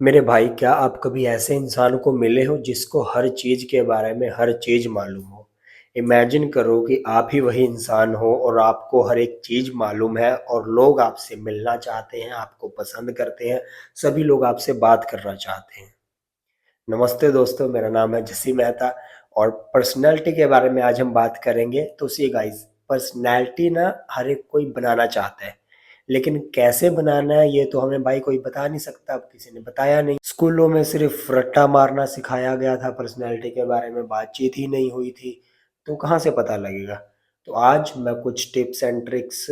मेरे भाई, क्या आप कभी ऐसे इंसान को मिले हो जिसको हर चीज़ के बारे में हर चीज़ मालूम हो? इमेजिन करो कि आप ही वही इंसान हो और आपको हर एक चीज़ मालूम है और लोग आपसे मिलना चाहते हैं, आपको पसंद करते हैं, सभी लोग आपसे बात करना चाहते हैं। नमस्ते दोस्तों, मेरा नाम है जसी मेहता और पर्सनैलिटी के बारे में आज हम बात करेंगे। तो सी गाइस, पर्सनैलिटी ना हर एक कोई बनाना चाहता है, लेकिन कैसे बनाना है ये तो हमें भाई कोई बता नहीं सकता, अब किसी ने बताया नहीं। स्कूलों में सिर्फ रट्टा मारना सिखाया गया था, पर्सनैलिटी के बारे में बातचीत ही नहीं हुई थी, तो कहाँ से पता लगेगा। तो आज मैं कुछ टिप्स एंड ट्रिक्स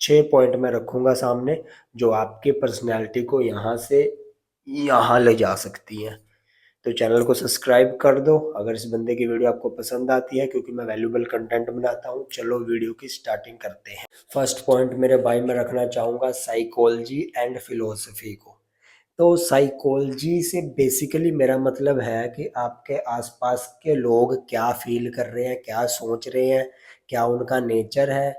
6 पॉइंट में रखूंगा सामने, जो आपके पर्सनैलिटी को यहाँ से यहाँ ले जा सकती हैं। तो चैनल को सब्सक्राइब कर दो अगर इस बंदे की वीडियो आपको पसंद आती है, क्योंकि मैं वैल्यूबल कंटेंट बनाता हूँ। चलो वीडियो की स्टार्टिंग करते हैं। फर्स्ट पॉइंट मेरे भाई मैं रखना चाहूँगा साइकोलॉजी एंड फिलोसफी को। तो साइकोलॉजी से बेसिकली मेरा मतलब है कि आपके आसपास के लोग क्या फील कर रहे हैं, क्या सोच रहे हैं, क्या उनका नेचर है,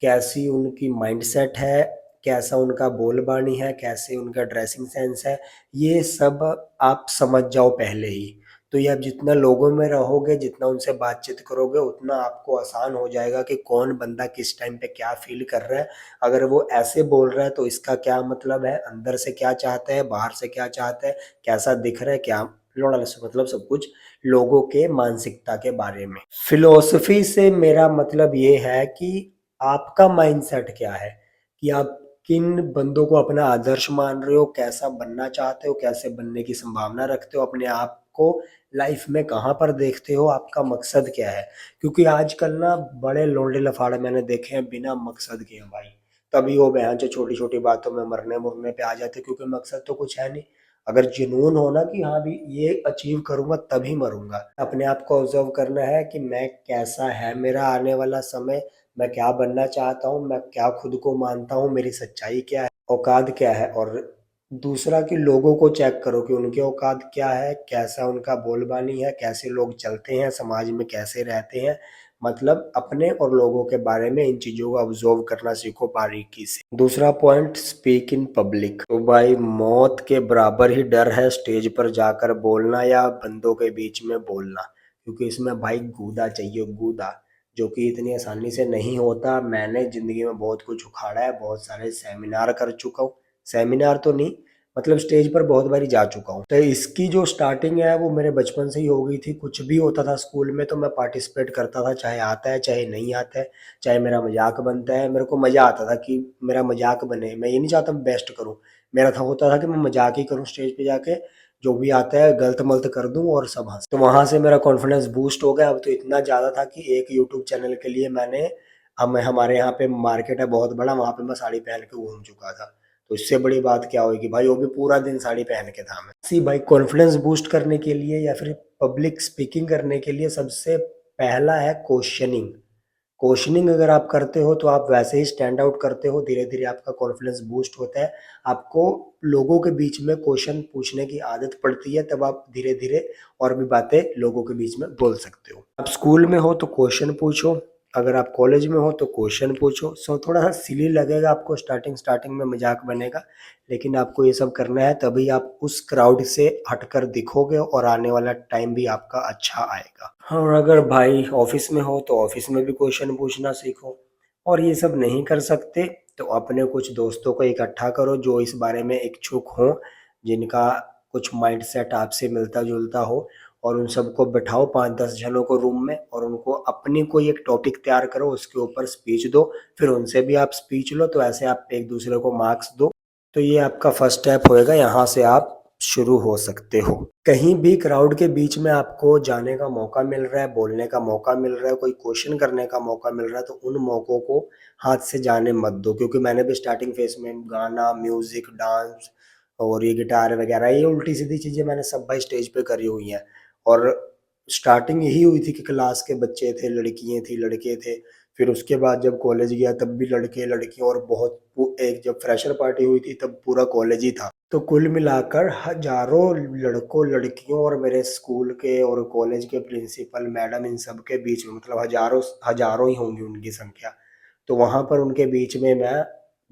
कैसी उनकी माइंडसेट है, कैसा उनका बोलबानी है, कैसे उनका ड्रेसिंग सेंस है, ये सब आप समझ जाओ पहले ही। तो ये आप जितना लोगों में रहोगे, जितना उनसे बातचीत करोगे, उतना आपको आसान हो जाएगा कि कौन बंदा किस टाइम पे क्या फील कर रहा है। अगर वो ऐसे बोल रहा है तो इसका क्या मतलब है, अंदर से क्या चाहता है, बाहर से क्या चाहता है, कैसा दिख रहा है, क्या लोड़ा मतलब सब कुछ लोगों के मानसिकता के बारे में। फिलोसफी से मेरा मतलब ये है कि आपका माइंडसेट क्या है, कि आप किन बंदों को अपना आदर्श मान रहे हो, कैसा बनना चाहते हो, कैसे बनने की संभावना रखते हो, अपने आप को लाइफ में कहाँ पर देखते हो, आपका मकसद क्या है। क्योंकि आजकल ना बड़े लोंडे लफाड़े मैंने देखे हैं बिना मकसद के हैं भाई। तभी वो बहन जो छोटी छोटी बातों में मरने मुरने पे आ जाते, क्योंकि मकसद तो कुछ है नहीं। अगर जुनून हो ना कि हाँ भी ये अचीव करूंगा तभी मरूंगा, अपने आप को ऑब्जर्व करना है कि मैं कैसा है मेरा आने वाला समय, मैं क्या बनना चाहता हूँ, मैं क्या खुद को मानता हूँ, मेरी सच्चाई क्या है, औकात क्या है। और दूसरा कि लोगों को चेक करो कि उनके औकात क्या है, कैसा उनका बोलबानी है, कैसे लोग चलते हैं, समाज में कैसे रहते हैं। मतलब अपने और लोगों के बारे में इन चीज़ों को ऑब्जर्व करना सीखो बारीकी से। दूसरा पॉइंट, स्पीक इन पब्लिक। तो भाई मौत के बराबर ही डर है स्टेज पर जाकर बोलना या बंदों के बीच में बोलना, क्योंकि इसमें भाई गूदा चाहिए, गूदा, जो कि इतनी आसानी से नहीं होता। मैंने ज़िंदगी में बहुत कुछ उखाड़ा है, बहुत सारे सेमिनार कर चुका हूँ, सेमिनार तो नहीं मतलब स्टेज पर बहुत बारी जा चुका हूँ। तो इसकी जो स्टार्टिंग है वो मेरे बचपन से ही हो गई थी। कुछ भी होता था स्कूल में तो मैं पार्टिसिपेट करता था, चाहे आता है चाहे नहीं आता है, चाहे मेरा मजाक बनता है। मेरे को मज़ा आता था कि मेरा मजाक बने, मैं ये नहीं चाहता मैं बेस्ट करूँ। मेरा था होता था कि मैं मजाक ही करूँ स्टेज पे जाके, जो भी आता है गलत मलत कर दूं और सब हंस। तो वहां से मेरा कॉन्फिडेंस बूस्ट हो गया। अब तो इतना ज़्यादा था कि एक यूट्यूब चैनल के लिए मैंने, हम हमारे यहाँ पे मार्केट है बहुत बड़ा, वहां पे मैं साड़ी पहन के घूम चुका था। तो इससे बड़ी बात क्या होगी भाई, वो भी पूरा दिन साड़ी पहन के था मैं। सी भाई, कॉन्फिडेंस बूस्ट करने के लिए या फिर पब्लिक स्पीकिंग करने के लिए सबसे पहला है क्वेश्चनिंग। क्वेश्चनिंग अगर आप करते हो तो आप वैसे ही स्टैंड आउट करते हो, धीरे धीरे आपका कॉन्फिडेंस बूस्ट होता है। आपको लोगों के बीच में क्वेश्चन पूछने की आदत पड़ती है, तब आप धीरे धीरे और भी बातें लोगों के बीच में बोल सकते हो। आप स्कूल में हो तो क्वेश्चन पूछो, अगर आप कॉलेज में हो तो क्वेश्चन पूछो। सो थोड़ा सा सिली लगेगा आपको, स्टार्टिंग स्टार्टिंग में मजाक बनेगा, लेकिन आपको ये सब करना है, तभी आप उस क्राउड से हटकर दिखोगे और आने वाला टाइम भी आपका अच्छा आएगा। हाँ, और अगर भाई ऑफिस में हो तो ऑफिस में भी क्वेश्चन पूछना सीखो। और ये सब नहीं कर सकते तो अपने कुछ दोस्तों को इकट्ठा करो जो इस बारे में इच्छुक हों, जिनका कुछ माइंडसेट आपसे मिलता जुलता हो, और उन सबको बिठाओ 5-10 जनों को रूम में, और उनको अपनी कोई एक टॉपिक तैयार करो, उसके ऊपर स्पीच दो। फिर उनसे भी आप स्पीच लो, तो ऐसे आप एक दूसरे को मार्क्स दो। तो ये आपका फर्स्ट स्टेप होएगा, यहाँ से आप शुरू हो सकते हो। कहीं भी क्राउड के बीच में आपको जाने का मौका मिल रहा है, बोलने का मौका मिल रहा है, कोई क्वेश्चन करने का मौका मिल रहा है, तो उन मौकों को हाथ से जाने मत दो। क्योंकि मैंने भी स्टार्टिंग फेज में गाना, म्यूजिक, डांस और ये गिटार वगैरह, ये उल्टी सीधी चीजें मैंने सब भाई स्टेज पे करी हुई हैं। और स्टार्टिंग यही हुई थी कि क्लास के बच्चे थे, लड़कियां थी, लड़के थे। फिर उसके बाद जब कॉलेज गया तब भी लड़के लड़कियां, और बहुत एक जब फ्रेशर पार्टी हुई थी तब पूरा कॉलेज ही था। तो कुल मिलाकर हजारों लड़कों लड़कियों और मेरे स्कूल के और कॉलेज के प्रिंसिपल मैडम, इन सब के बीच में मतलब हजारों हजारों ही होंगी उनकी संख्या। तो वहां पर उनके बीच में मैं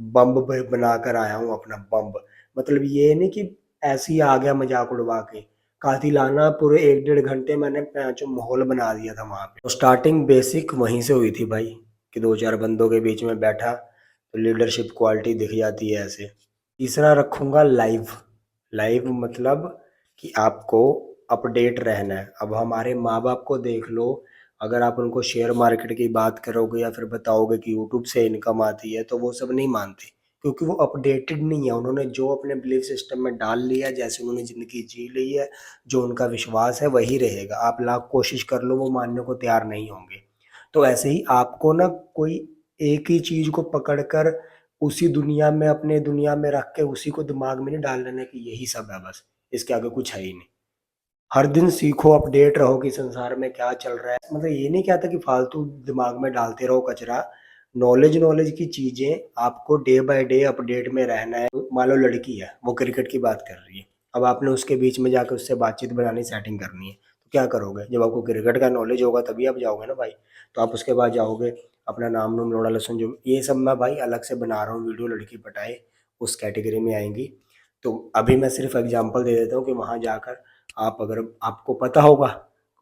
बम बनाकर आया हूँ, अपना बम। मतलब ये नहीं कि ऐसे ही आ गया मजाक उड़वा के। कातिलाना पूरे 1 डेढ़ घंटे मैंने जो माहौल बना दिया था वहाँ पे। तो स्टार्टिंग बेसिक वहीं से हुई थी भाई, कि 2 4 बंदों के बीच में बैठा तो लीडरशिप क्वालिटी दिख जाती है ऐसे। तीसरा रखूंगा लाइव। लाइव मतलब कि आपको अपडेट रहना है। अब हमारे माँ बाप को देख लो, अगर आप उनको शेयर मार्केट की बात करोगे या फिर बताओगे कि यूट्यूब से इनकम आती है, तो वो सब नहीं मानते, क्योंकि वो अपडेटेड नहीं है। उन्होंने जो अपने बिलीफ सिस्टम में डाल लिया, जैसे उन्होंने ज़िंदगी जी ली है, जो उनका विश्वास है वही रहेगा। आप लाख कोशिश कर लो, वो मानने को तैयार नहीं होंगे। तो ऐसे ही आपको ना कोई एक ही चीज़ को पकड़ कर उसी दुनिया में, अपने दुनिया में रख के उसी को दिमाग में नहीं डाल लेना कि यही सब है बस, इसके आगे कुछ है ही नहीं। हर दिन सीखो, अपडेट रहो कि संसार में क्या चल रहा है। मतलब ये नहीं कहता कि फालतू दिमाग में डालते रहो कचरा। नॉलेज नॉलेज की चीज़ें आपको डे बाय डे अपडेट में रहना है। मान लो लड़की है, वो क्रिकेट की बात कर रही है, अब आपने उसके बीच में जाकर उससे बातचीत बनानी, सेटिंग करनी है, तो क्या करोगे? जब आपको क्रिकेट का नॉलेज होगा तभी आप जाओगे ना भाई। तो आप उसके बाद जाओगे, अपना नाम नूम लोड़ा लहसुन जो ये सब मैं भाई अलग से बना रहा हूँ वीडियो, लड़की पटाए उस कैटेगरी में आएंगी। तो अभी मैं सिर्फ एग्जांपल दे देता हूँ कि वहाँ जाकर आप, अगर आपको पता होगा,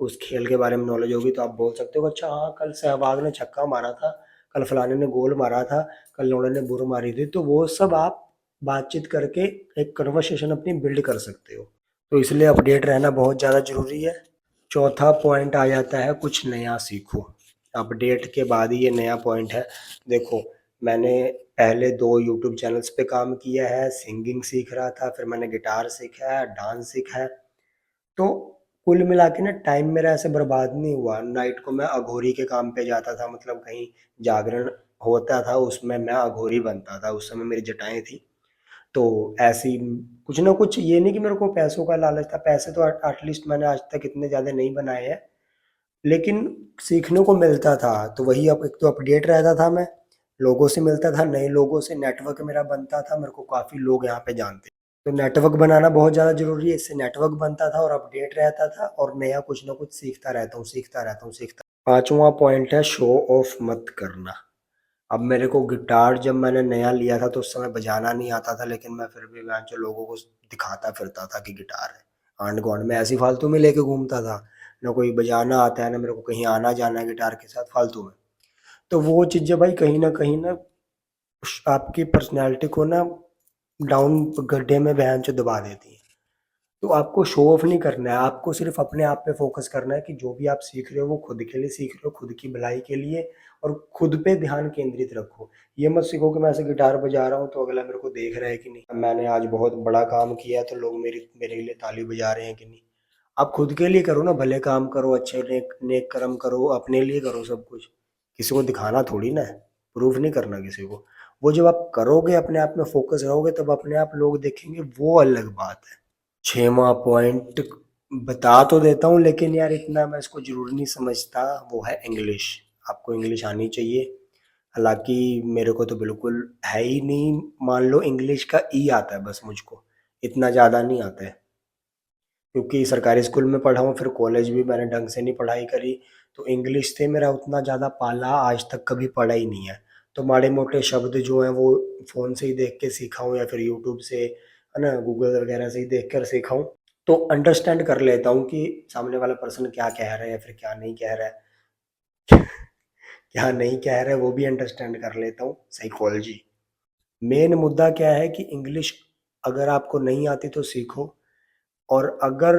उस खेल के बारे में नॉलेज होगी, तो आप बोल सकते हो अच्छा हाँ कल सहवाग ने छक्का मारा था, कल फलाने ने गोल मारा था, कल लोड़े ने बुर मारी थी। तो वो सब आप बातचीत करके एक कन्वर्सेशन अपनी बिल्ड कर सकते हो। तो इसलिए अपडेट रहना बहुत ज़्यादा ज़रूरी है। चौथा पॉइंट आ जाता है कुछ नया सीखो। अपडेट के बाद ही ये नया पॉइंट है। देखो, मैंने पहले 2 यूट्यूब चैनल्स पे काम किया है, सिंगिंग सीख रहा था, फिर मैंने गिटार सीखा है, डांस सीखा है। तो कुल मिला के ना टाइम मेरा ऐसे बर्बाद नहीं हुआ। नाइट को मैं अघोरी के काम पे जाता था, मतलब कहीं जागरण होता था, उसमें मैं अघोरी बनता था। उस समय मेरी जटाएँ थी। तो ऐसी कुछ ना कुछ, ये नहीं कि मेरे को पैसों का लालच था। पैसे तो एटलीस्ट मैंने आज तक इतने ज़्यादा नहीं बनाए हैं, लेकिन सीखने को मिलता था। तो वही, अब एक तो अपडेट रहता था मैं, लोगों से मिलता था, नए लोगों से नेटवर्क मेरा बनता था, मेरे को काफ़ी लोग यहाँ पे जानते। तो नेटवर्क बनाना बहुत ज़्यादा ज़रूरी है, इससे नेटवर्क बनता था और अपडेट रहता था और नया कुछ ना कुछ सीखता रहता हूँ, सीखता रहता हूँ, सीखता। पाँचवां पॉइंट है शो ऑफ मत करना। अब मेरे को गिटार जब मैंने नया लिया था तो उस समय बजाना नहीं आता था, लेकिन मैं फिर भी जो लोगों को दिखाता फिरता था कि गिटार है। आंड गुआंड में ऐसी फालतू में लेके घूमता था, ना कोई बजाना आता है, ना मेरे को कहीं आना जाना है गिटार के साथ फालतू में। तो वो चीज़ें भाई कहीं ना आपकी पर्सनैलिटी को ना डाउन गड्ढे में भैंचो दबा देती है। तो आपको शो ऑफ नहीं करना है, आपको सिर्फ अपने आप पे फोकस करना है कि जो भी आप सीख रहे हो वो खुद के लिए सीख रहे हो, खुद की भलाई के लिए, और खुद पे ध्यान केंद्रित रखो। ये मत सीखो कि मैं ऐसे गिटार बजा रहा हूँ तो अगला मेरे को देख रहा है कि नहीं, मैंने आज बहुत बड़ा काम किया है तो लोग मेरी मेरे लिए ताली बजा रहे हैं कि नहीं। आप खुद के लिए करो ना, भले काम करो, अच्छे नेक नेक कर्म करो, अपने लिए करो सब कुछ। किसी को दिखाना थोड़ी ना है, प्रूफ नहीं करना किसी को। वो जब आप करोगे, अपने आप में फोकस रहोगे, तब अपने आप लोग देखेंगे, वो अलग बात है। 6वां पॉइंट बता तो देता हूँ, लेकिन यार इतना मैं इसको ज़रूरी नहीं समझता, वो है इंग्लिश। आपको इंग्लिश आनी चाहिए। हालाँकि मेरे को तो बिल्कुल है ही नहीं, मान लो इंग्लिश का ई आता है बस मुझको, इतना ज़्यादा नहीं आता है। क्योंकि सरकारी स्कूल में पढ़ा हूँ, फिर कॉलेज भी मैंने ढंग से नहीं पढ़ाई करी, तो इंग्लिश से मेरा उतना ज़्यादा पाला आज तक कभी पड़ा ही नहीं है। तो माड़े मोटे शब्द जो हैं वो फ़ोन से ही देख के सीखा हूँ, या फिर यूट्यूब से, है ना, गूगल वगैरह से ही देख कर सीखा हूँ। तो अंडरस्टैंड कर लेता हूँ कि सामने वाला पर्सन क्या कह रहा है या फिर क्या नहीं कह रहा है। क्या नहीं कह रहा है वो भी अंडरस्टैंड कर लेता हूँ, साइकोलॉजी। मेन मुद्दा क्या है कि इंग्लिश अगर आपको नहीं आती तो सीखो, और अगर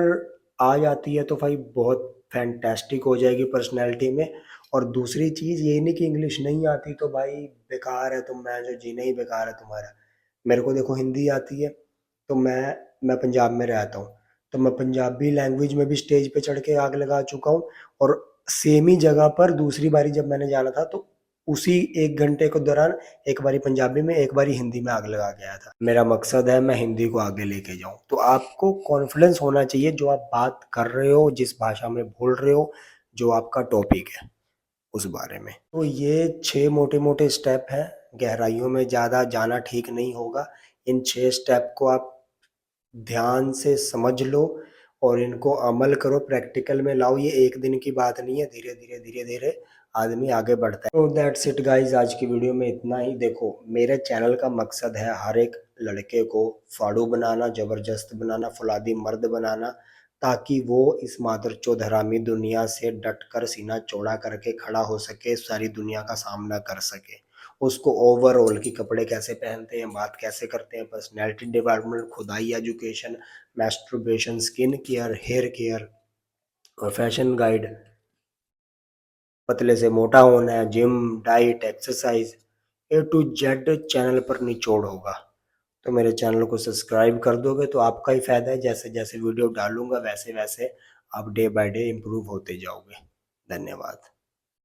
आ जाती है तो भाई बहुत फैंटास्टिक हो जाएगी पर्सनैलिटी में। और दूसरी चीज़ ये नहीं कि इंग्लिश नहीं आती तो भाई बेकार है तुम, मैं जो जीना ही बेकार है तुम्हारा। मेरे को देखो हिंदी आती है, तो मैं पंजाब में रहता हूँ, तो मैं पंजाबी लैंग्वेज में भी स्टेज पे चढ़ के आग लगा चुका हूँ। और सेम ही जगह पर दूसरी बारी जब मैंने जाना था, तो उसी 1 घंटे के दौरान एक बारी पंजाबी में, एक बारी हिंदी में आग लगा के आया था। मेरा मकसद है मैं हिंदी को आगे लेके जाऊँ। तो आपको कॉन्फिडेंस होना चाहिए जो आप बात कर रहे हो, जिस भाषा में बोल रहे हो, जो आपका टॉपिक है उस बारे में। तो ये 6 मोटे-मोटे स्टेप हैं, गहराइयों में ज़्यादा जाना ठीक नहीं होगा। इन 6 स्टेप को आप ध्यान से समझ लो और इनको अमल करो, प्रैक्टिकल में लाओ। ये एक दिन की बात नहीं है, धीरे-धीरे, धीरे-धीरे आदमी आगे बढ़ता है। तो दैट्स इट गाइज़, आज की वीडियो में इतना ही। देखो, मेरे चैनल का मकसद है हर एक लड़के को फाड़ू बनाना, ज़बरदस्त बनाना, फौलादी मर्द बनाना, ताकि वो इस मादरचोद हरामी दुनिया से डट कर सीना चौड़ा करके खड़ा हो सके, सारी दुनिया का सामना कर सके। उसको ओवरऑल कि कपड़े कैसे पहनते हैं, बात कैसे करते हैं, पर्सनैलिटी डेवलपमेंट, खुदाई education, masturbation, skin care, hair care और फैशन गाइड, पतले से मोटा होना है, gym, diet, exercise, A to Z channel पर निचोड़ होगा। तो मेरे चैनल को सब्सक्राइब कर दोगे तो आपका ही फायदा है। जैसे जैसे वीडियो डालूंगा वैसे वैसे आप डे बाय डे इम्प्रूव होते जाओगे। धन्यवाद।